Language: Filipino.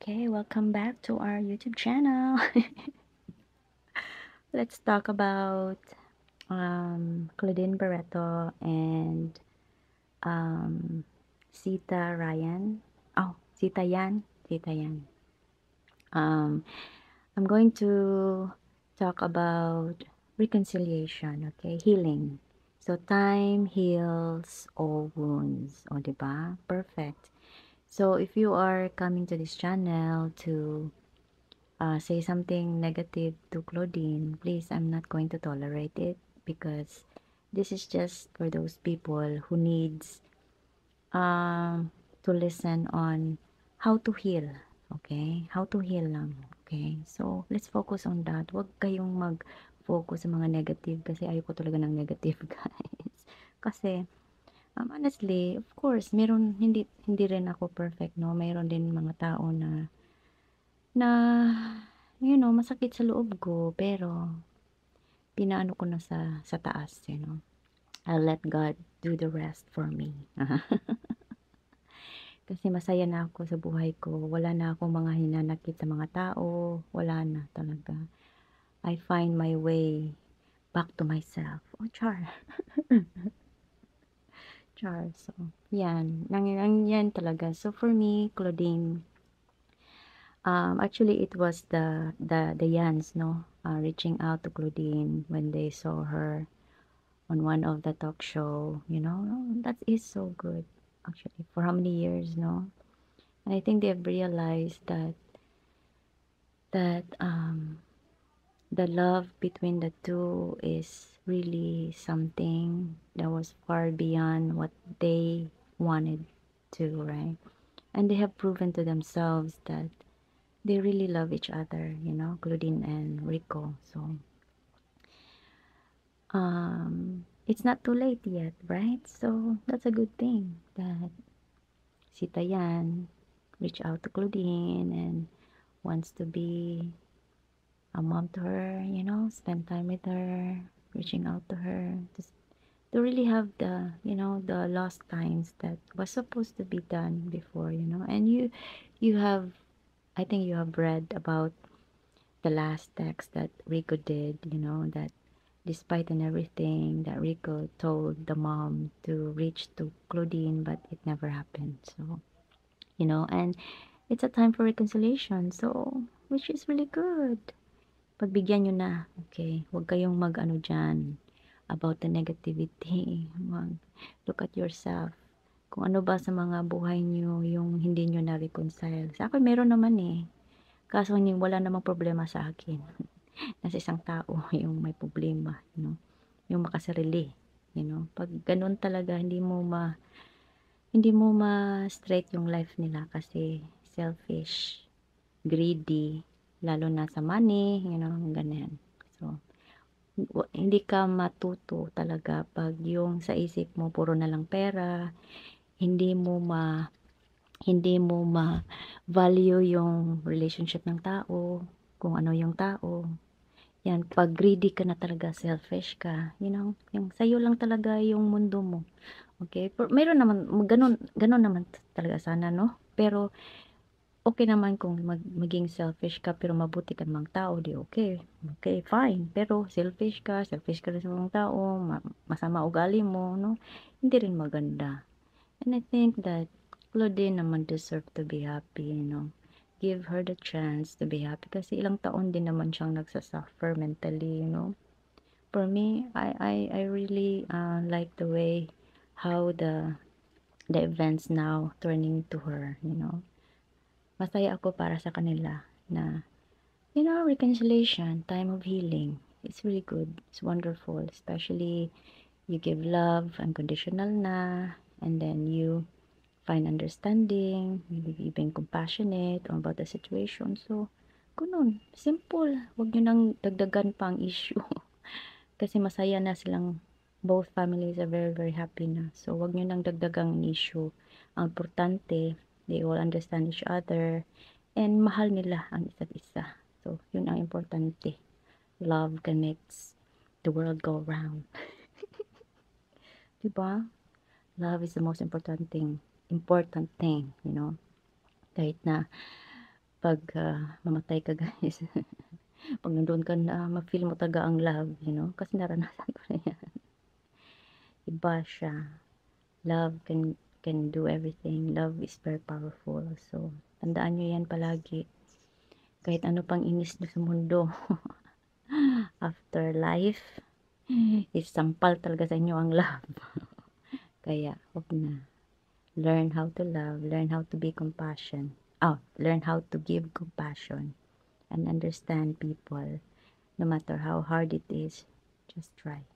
Okay, welcome back to our YouTube channel. Let's talk about Claudine Barreto and um, Sita Ryan. Oh, Sita Yan. Sita Yan. Um, I'm going to talk about reconciliation, okay? Healing. So, time heals all wounds. O, diba? Perfect. So, if you are coming to this channel to say something negative to Claudine, please, I'm not going to tolerate it because this is just for those people who needs to listen on how to heal. Okay? How to heal lang. Okay? So, let's focus on that. Huwag kayong mag-focus sa mga negative kasi ayoko talaga ng negative, guys. Kasi, honestly, of course, meron, hindi rin ako perfect, no? Mayroon din mga tao na masakit sa loob ko, pero pinaano ko na sa taas, I'll let God do the rest for me. Kasi masaya na ako sa buhay ko. Wala na akong mga hinanakit sa mga tao. Wala na talaga. I find my way back to myself. Oh, char. Char. So, yan. Yan talaga. So, for me, Claudine, actually, it was the Yans, no? Reaching out to Claudine when they saw her on one of the talk show, that is so good, actually, for how many years, no? And I think they've realized that the love between the two is really something that was far beyond what they wanted to, right? And they have proven to themselves that they really love each other, Claudine and Rico. So it's not too late yet, right? So that's a good thing that si Tayan reached out to Claudine and wants to be a mom to her, spend time with her, reaching out to her, to really have the lost times that was supposed to be done before, and you have, I think you have read about the last text that Rico did, that despite and everything that Rico told the mom to reach to Claudine, but it never happened. So, and it's a time for reconciliation. So, which is really good. Pagbigyan nyo na, okay? Huwag kayong mag-ano dyan about the negativity. Look at yourself. Kung ano ba sa mga buhay nyo yung hindi nyo na-reconcile. Sa akin, meron naman eh. Kaso wala namang problema sa akin. Nasa isang tao yung may problema, yung makasarili, pag ganun talaga hindi mo ma straight yung life nila kasi selfish, greedy, lalo na sa money, ganyan. So hindi ka matuto talaga pag yung sa isip mo puro na lang pera, hindi mo ma hindi mo ma-value yung relationship ng tao, kung ano yung tao. Yan, pag greedy ka na talaga, selfish ka, yung sa'yo lang talaga yung mundo mo. Okay? Meron naman, ganun naman talaga sana, no? Pero, okay naman kung maging selfish ka, pero mabuti ka namang tao, di okay. Okay, fine. Pero, selfish ka rin sa mga tao, masama ugali mo, no? Hindi rin maganda. And I think that Claudine naman deserve to be happy, Give her the chance to be happy kasi ilang taon din naman siyang nagsasuffer mentally, For me, I really like the way how the events now turning to her, Masaya ako para sa kanila na, reconciliation, time of healing. It's really good. It's wonderful. Especially, you give love, unconditional na, and then you find understanding, maybe even compassionate about the situation. So, ganun. Simple. Huwag nyo nang dagdagan pa ang issue. Kasi masaya na silang, both families are very, very happy na. So, huwag nyo nang dagdagang issue. Ang importante, they all understand each other, and mahal nila ang isa't isa. So, yun ang importante. Love connects the world go round. Diba? Love is the most important thing, Kahit na 'pag, mamatay ka guys. 'Pag nandoon ka na ma-feel mo talaga ang love, kasi naranasan ko na 'yan. Iba siya, love can do everything, love is very powerful. So, tandaan niyo 'yan palagi, kahit ano pang inis niyo sa mundo, after life, isampal talaga sa inyo ang love. Kaya, huwag na. Learn how to love, learn how to be learn how to give compassion and understand people. No matter how hard it is, just try.